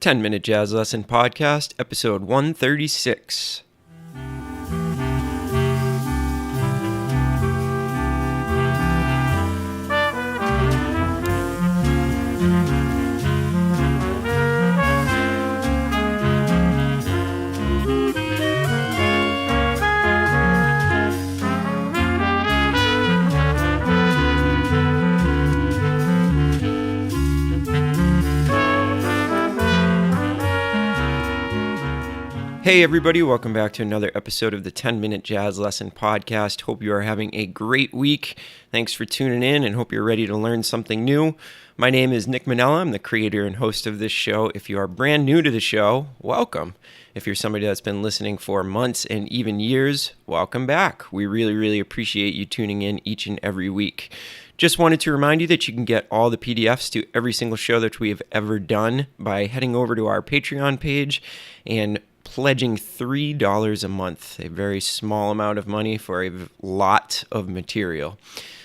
10-Minute Jazz Lesson Podcast, episode 136. Hey everybody, welcome back to another episode of the 10-Minute Jazz Lesson Podcast. Hope you are having a great week. Thanks for tuning in and hope you're ready to learn something new. My name is Nick Manella. I'm the creator and host of this show. If you are brand new to the show, welcome. If you're somebody that's been listening for months and even years, welcome back. We really appreciate you tuning in each and every week. Just wanted to remind you that you can get all the PDFs to every single show that we have ever done by heading over to our Patreon page and pledging $3 a month, a very small amount of money for a lot of material.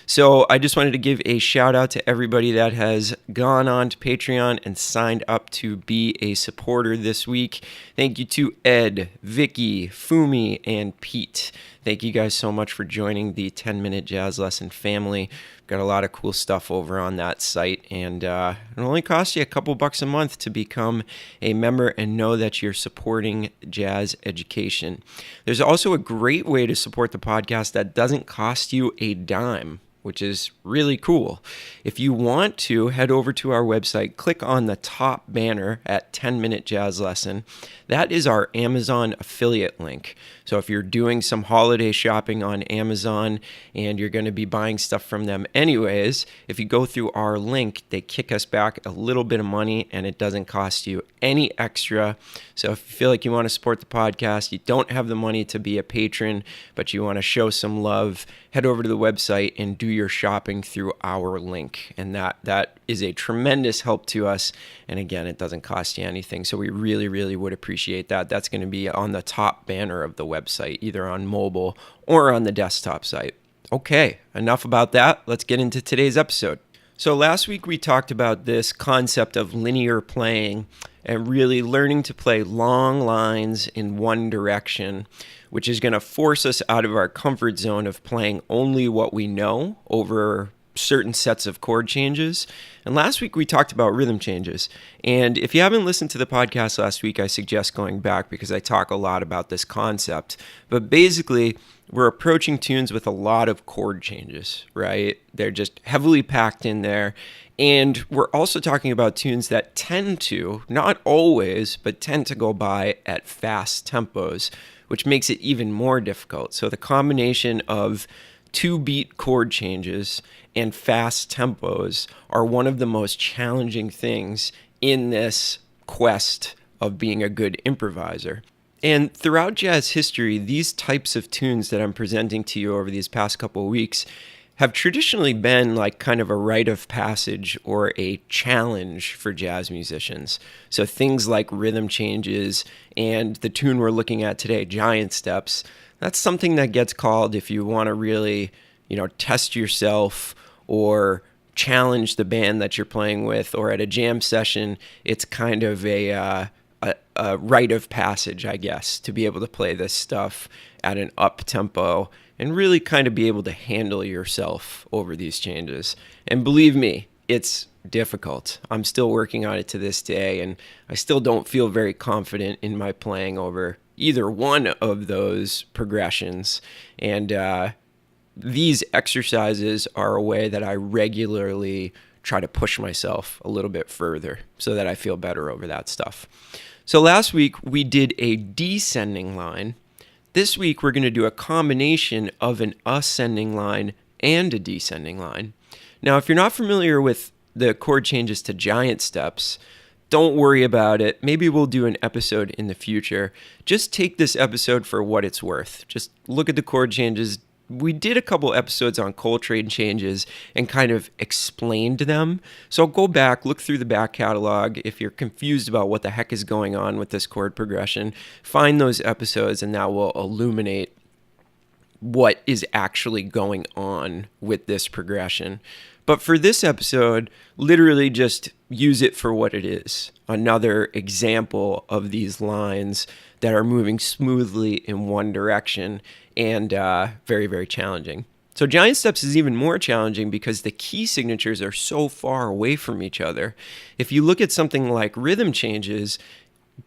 So I just wanted to give a shout out to everybody that has gone on to Patreon and signed up to be a supporter this week. Thank you to Ed, Vicky, Fumi, and Pete. Thank you guys so much for joining the 10-Minute Jazz Lesson family. Got a lot of cool stuff over on that site, and it only costs you a couple bucks a month to become a member and know that you're supporting jazz education. There's also a great way to support the podcast that doesn't cost you a dime, which is really cool. If you want to, head over to our website, click on the top banner at 10-Minute Jazz Lesson. That is our Amazon affiliate link. So if you're doing some holiday shopping on Amazon and you're going to be buying stuff from them anyways, if you go through our link, they kick us back a little bit of money and it doesn't cost you any extra. So if you feel like you want to support the podcast, you don't have the money to be a patron, but you want to show some love, head over to the website and do your shopping through our link. And that is a tremendous help to us. And again, it doesn't cost you anything. So we really would appreciate that. That's going to be on the top banner of the website, either on mobile or on the desktop site. Okay, enough about that. Let's get into today's episode. So last week we talked about this concept of linear playing and really learning to play long lines in one direction, which is going to force us out of our comfort zone of playing only what we know over certain sets of chord changes. And last week we talked about rhythm changes. And if you haven't listened to the podcast last week, I suggest going back because I talk a lot about this concept. But basically, we're approaching tunes with a lot of chord changes, right? They're just heavily packed in there. And we're also talking about tunes that tend to, not always, but tend to go by at fast tempos, which makes it even more difficult. So the combination of 2-beat chord changes and fast tempos are one of the most challenging things in this quest of being a good improviser. And throughout jazz history, these types of tunes that I'm presenting to you over these past couple of weeks have traditionally been like kind of a rite of passage or a challenge for jazz musicians. So things like rhythm changes and the tune we're looking at today, Giant Steps, that's something that gets called if you want to really, test yourself or challenge the band that you're playing with, or at a jam session, it's kind of a rite of passage, I guess, to be able to play this stuff at an up tempo and really kind of be able to handle yourself over these changes. And believe me, it's difficult. I'm still working on it to this day, and I still don't feel very confident in my playing over either one of those progressions. And these exercises are a way that I regularly try to push myself a little bit further so that I feel better over that stuff. So last week we did a descending line. This week we're going to do a combination of an ascending line and a descending line. Now, if you're not familiar with the chord changes to Giant Steps, don't worry about it. Maybe we'll do an episode in the future. Just take this episode for what it's worth. Just look at the chord changes. We did a couple episodes on Coltrane changes and kind of explained them. So go back, look through the back catalog. If you're confused about what the heck is going on with this chord progression, find those episodes and that will illuminate what is actually going on with this progression. But for this episode, literally just use it for what it is. Another example of these lines that are moving smoothly in one direction and very, very challenging. So giant steps is even more challenging because the key signatures are so far away from each other. If you look at something like rhythm changes,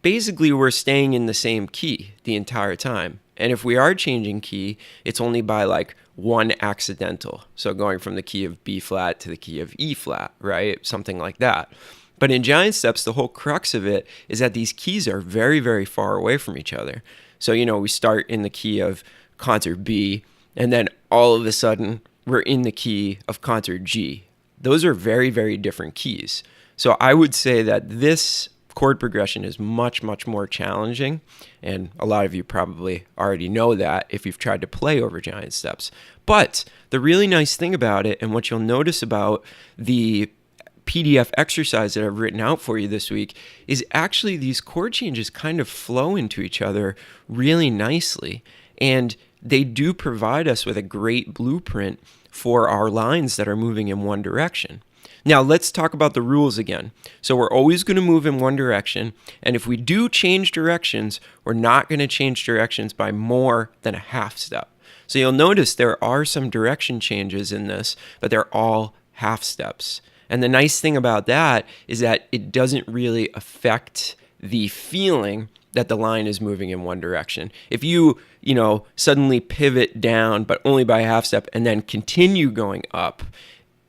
basically we're staying in the same key the entire time. And if we are changing key, it's only by like one accidental. So going from the key of B flat to the key of E flat, right? Something like that. But in giant steps, the whole crux of it is that these keys are very, very far away from each other. So, we start in the key of concert B, and then all of a sudden we're in the key of concert G. Those are very, very different keys. So I would say that this chord progression is much, much more challenging. And a lot of you probably already know that if you've tried to play over giant steps. But the really nice thing about it, and what you'll notice about the PDF exercise that I've written out for you this week, is actually these chord changes kind of flow into each other really nicely. And they do provide us with a great blueprint for our lines that are moving in one direction. Now, let's talk about the rules again. So we're always going to move in one direction, and if we do change directions, we're not going to change directions by more than a half step. So you'll notice there are some direction changes in this, but they're all half steps. And the nice thing about that is that it doesn't really affect the feeling that the line is moving in one direction. If you, suddenly pivot down, but only by a half step, and then continue going up,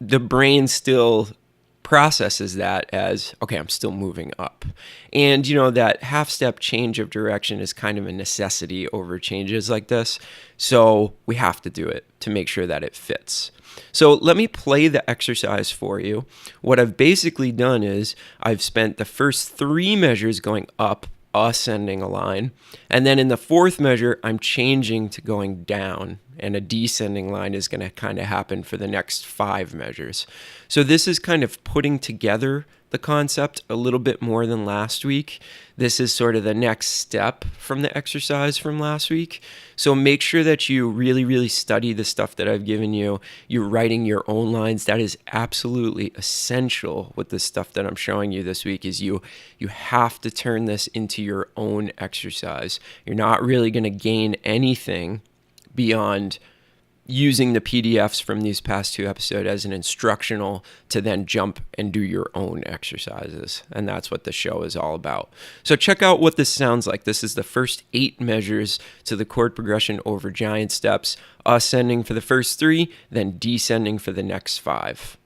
the brain still processes that as, okay, I'm still moving up. And, that half step change of direction is kind of a necessity over changes like this. So we have to do it to make sure that it fits. So let me play the exercise for you. What I've basically done is I've spent the first 3 measures going up, ascending a line. And then in the 4th measure, I'm changing to going down. And a descending line is going to kind of happen for the next 5 measures. So this is kind of putting together the concept a little bit more than last week. This is sort of the next step from the exercise from last week. So make sure that you really, really study the stuff that I've given you. You're writing your own lines. That is absolutely essential with the stuff that I'm showing you this week. Is you have to turn this into your own exercise. You're not really going to gain anything beyond using the PDFs from these past 2 episodes as an instructional to then jump and do your own exercises. And that's what the show is all about. So check out what this sounds like. This is the first 8 measures to the chord progression over giant steps, ascending for the first 3, then descending for the next 5.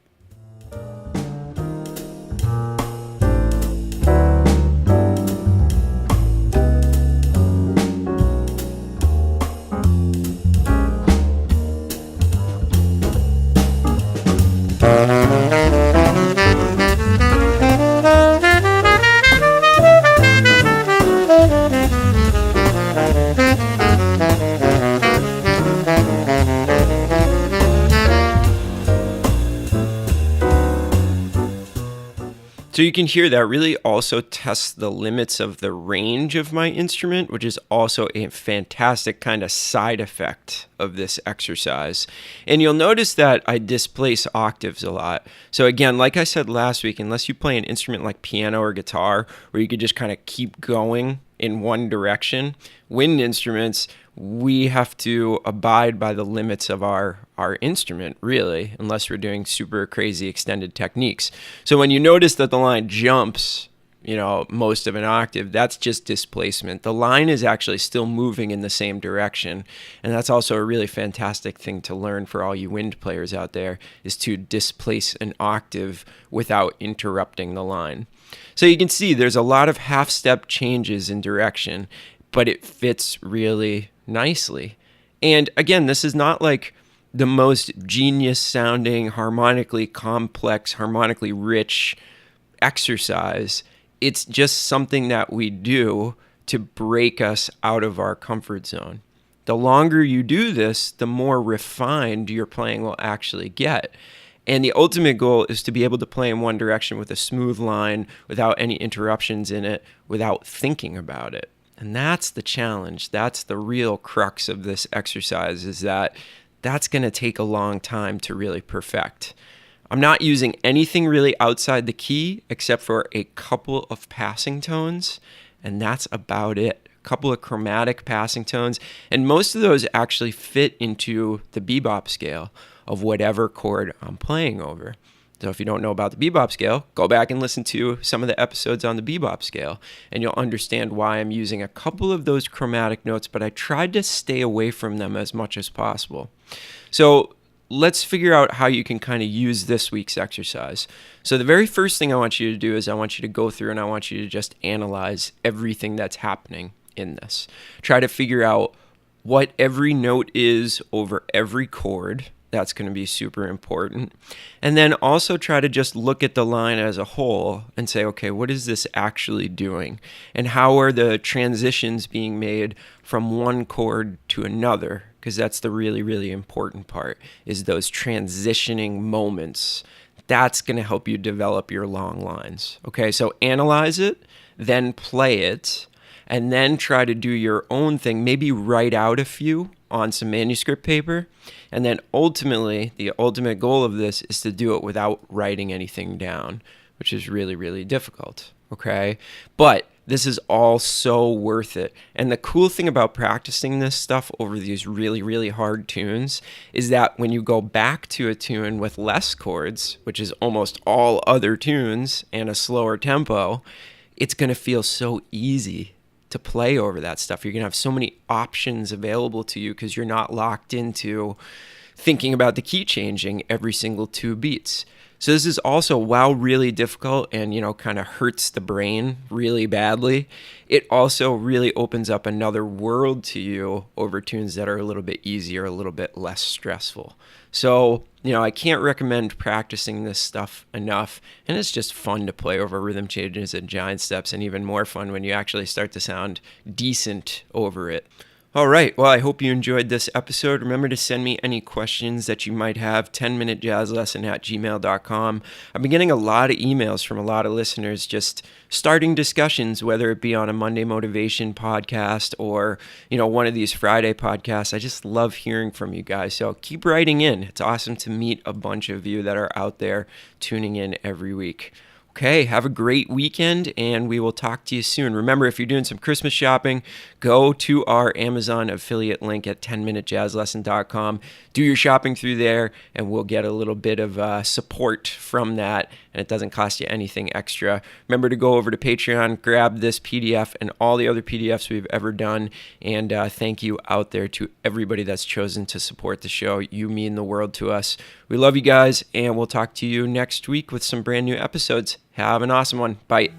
So you can hear that really also tests the limits of the range of my instrument, which is also a fantastic kind of side effect of this exercise. And you'll notice that I displace octaves a lot. So again, like I said last week, unless you play an instrument like piano or guitar, where you could just kind of keep going in one direction, wind instruments, we have to abide by the limits of our instrument, really, unless we're doing super crazy extended techniques. So when you notice that the line jumps, most of an octave, that's just displacement. The line is actually still moving in the same direction. And that's also a really fantastic thing to learn for all you wind players out there, is to displace an octave without interrupting the line. So you can see there's a lot of half-step changes in direction, but it fits really nicely. And again, this is not like the most genius sounding, harmonically complex, harmonically rich exercise. It's just something that we do to break us out of our comfort zone. The longer you do this, the more refined your playing will actually get. And the ultimate goal is to be able to play in one direction with a smooth line without any interruptions in it, without thinking about it. And that's the challenge. That's the real crux of this exercise, is that that's going to take a long time to really perfect. I'm not using anything really outside the key except for a couple of passing tones, and that's about it. A couple of chromatic passing tones, and most of those actually fit into the bebop scale of whatever chord I'm playing over. So if you don't know about the bebop scale, go back and listen to some of the episodes on the bebop scale, and you'll understand why I'm using a couple of those chromatic notes, but I tried to stay away from them as much as possible. So let's figure out how you can kind of use this week's exercise. So the very first thing I want you to do is I want you to go through and I want you to just analyze everything that's happening in this. Try to figure out what every note is over every chord. That's going to be super important. And then also try to just look at the line as a whole and say, okay, what is this actually doing? And how are the transitions being made from one chord to another? Because that's the really, really important part, is those transitioning moments. That's going to help you develop your long lines. Okay, so analyze it, then play it, and then try to do your own thing. Maybe write out a few on some manuscript paper. And then ultimately, the ultimate goal of this is to do it without writing anything down, which is really, really difficult, okay? But this is all so worth it. And the cool thing about practicing this stuff over these really, really hard tunes is that when you go back to a tune with less chords, which is almost all other tunes, and a slower tempo, it's going to feel so easy to play over that stuff. You're going to have so many options available to you because you're not locked into thinking about the key changing every single 2 beats. So this is also, while really difficult and, kind of hurts the brain really badly, it also really opens up another world to you over tunes that are a little bit easier, a little bit less stressful. So, I can't recommend practicing this stuff enough, and it's just fun to play over rhythm changes and giant steps, and even more fun when you actually start to sound decent over it. All right, well, I hope you enjoyed this episode. Remember to send me any questions that you might have, 10minutejazzlesson@gmail.com. I've been getting a lot of emails from a lot of listeners just starting discussions, whether it be on a Monday Motivation podcast or, one of these Friday podcasts. I just love hearing from you guys, so keep writing in. It's awesome to meet a bunch of you that are out there tuning in every week. Okay, have a great weekend, and we will talk to you soon. Remember, if you're doing some Christmas shopping, go to our Amazon affiliate link at 10minutejazzlesson.com. Do your shopping through there, and we'll get a little bit of support from that, and it doesn't cost you anything extra. Remember to go over to Patreon, grab this PDF and all the other PDFs we've ever done, and thank you out there to everybody that's chosen to support the show. You mean the world to us. We love you guys, and we'll talk to you next week with some brand new episodes. Have an awesome one. Bye.